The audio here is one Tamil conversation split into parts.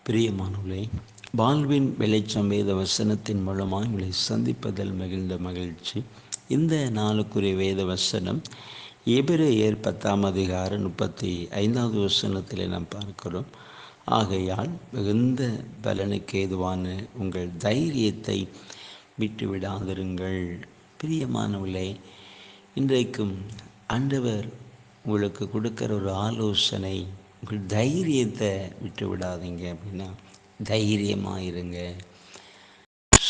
பிரியமானவர்களே, வாழ்வின் வெளிச்சம் வேத வசனத்தின் மூலமாக உங்களை சந்திப்பதில் மிகுந்த மகிழ்ச்சி. இந்த நாளுக்குரிய வேத வசனம் எபிரெயர் 10 35 வசனத்தில் நாம் பார்க்கிறோம். ஆகையால் மிகுந்த பலனுக்கு ஏதுவான உங்கள் தைரியத்தை விட்டு விடாதிருங்கள். பிரியமானவர்களே, இன்றைக்கும் ஆண்டவர் உங்களுக்கு கொடுக்குற ஒரு ஆலோசனை, உங்கள் தைரியத்தை விட்டு விடாதீங்க. அப்படின்னா தைரியமாக இருங்க.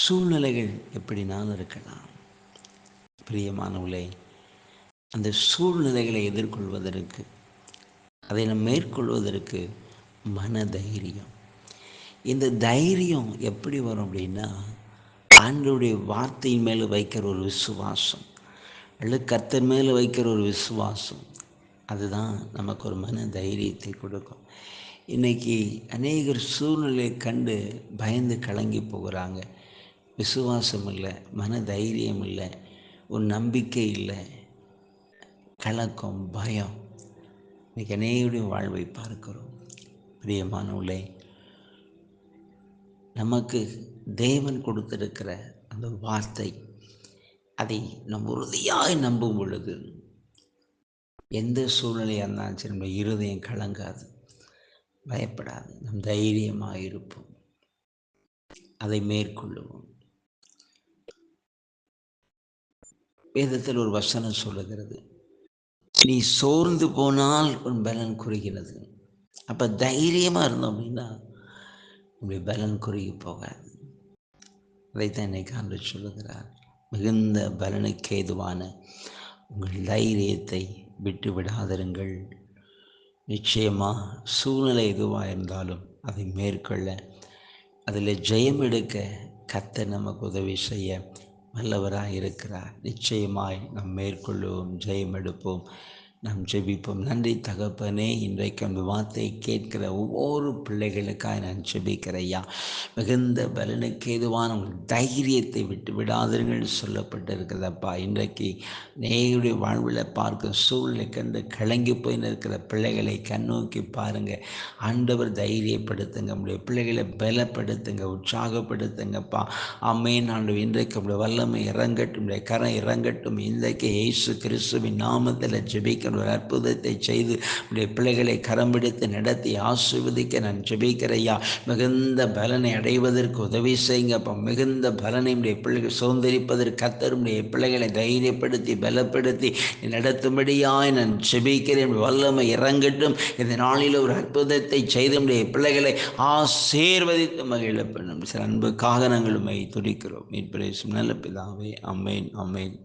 சூழ்நிலைகள் எப்படினாலும் இருக்கலாம். பிரியமானவர்களே, அந்த சூழ்நிலைகளை எதிர்கொள்வதற்கு, அதை நாம் மேற்கொள்வதற்கு மன தைரியம். இந்த தைரியம் எப்படி வரும் அப்படின்னா, ஆண்டவருடைய வார்த்தையின் மேலே வைக்கிற ஒரு விசுவாசம், அல்லது கர்த்தர் மேலே வைக்கிற ஒரு விசுவாசம், அதுதான் நமக்கு ஒரு மன தைரியத்தை கொடுக்கும். இன்றைக்கி அநேகர் சூழ்நிலையை கண்டு பயந்து கலங்கி போகிறாங்க. விசுவாசம் இல்லை, மன தைரியம் இல்லை, ஒரு நம்பிக்கை இல்லை, கலக்கம், பயம். இன்றைக்கி அநேகருடைய வாழ்வை பார்க்கிறோம். பிரியமானவர்களே, நமக்கு தேவன் கொடுத்திருக்கிற அந்த வார்த்தை, அதை நம் உறுதியாக நம்பும் பொழுது எந்த சூழ்நிலையாக இருந்தாலும் சரி, நம்ம இருதயம் கலங்காது, பயப்படாது, நம் தைரியமாக இருப்போம், அதை மேற்கொள்ளுவோம். வேதத்தில் ஒரு வசனம் சொல்லுகிறது, நீ சோர்ந்து போனால் உன் பலன் குறுகிறது. அப்போ தைரியமாக இருந்தோம் அப்படின்னா நம்முடைய பலன் குறுகி போகாது. அதைத்தான் இன்னைக்கு ஆண்டவர் சொல்லுகிறார். மிகுந்த பலனுக்கு ஏதுவான உங்கள் தைரியத்தை விட்டு விடாதிருங்கள். நிச்சயமாக சூழ்நிலை எதுவாக இருந்தாலும் அதை மேற்கொள்ள, அதில் ஜெயம் எடுக்க கர்த்தர் நமக்கு உதவி செய்ய வல்லவராக இருக்கிறார். நிச்சயமாய் நாம் மேற்கொள்வோம், ஜெயம் எடுப்போம். நாம் ஜெபிப்போம். நன்றி தகப்பனே, இன்றைக்கு அந்த வார்த்தையை கேட்கிற ஒவ்வொரு பிள்ளைகளுக்காக நான் ஜெபிக்கிறேன் ஐயா. மிகுந்த பலனுக்கு ஏதுவான உங்கள் தைரியத்தை விட்டு விடாதீர்கள் சொல்லப்பட்டிருக்கிறதப்பா. இன்றைக்கு நேருடைய வாழ்வில் பார்க்க சூழ்நிலை கண்டு கலங்கி போய் இருக்கிற பிள்ளைகளை கண்ணோக்கி பாருங்கள். ஆண்டவர் தைரியப்படுத்துங்க, நம்முடைய பிள்ளைகளை பலப்படுத்துங்க, உற்சாகப்படுத்துங்கப்பா. ஆமென் ஆண்டவர். இன்றைக்கு நம்முடைய வல்லமை இறங்கட்டும், நம்முடைய கரம் இறங்கட்டும். இன்றைக்கு இயேசு கிறிஸ்துவின் நாமத்தில் ஜெபிக்கிற ஒரு அற்புதத்தை செய்து உடைய பிள்ளைகளை கரம் பிடித்து நடத்தி ஆசீர்வதிக்க நான் ஜெபிக்கிறையா. மிகுந்த பலனை அடைவதற்கு உதவி செய்யுங்க அப்போ. மிகுந்த பலனை உடைய பிள்ளைகள் சுதந்திரிப்பதற்கு கர்த்தர் உடைய பிள்ளைகளை தைரியப்படுத்தி பலப்படுத்தி நடத்தும்படியாய் நான் ஜெபிக்கிறேன். வல்லமை இறங்கட்டும். இந்த நாளில் ஒரு அற்புதத்தை செய்து உடைய பிள்ளைகளை ஆசீர்வதித்து மகிழ பண்ணும். சில அன்புக்காக நாங்கள் உம்மை துதிக்கிறோம். மீட்பரேசும் நல்ல பிதாவே, ஆமென், ஆமென்.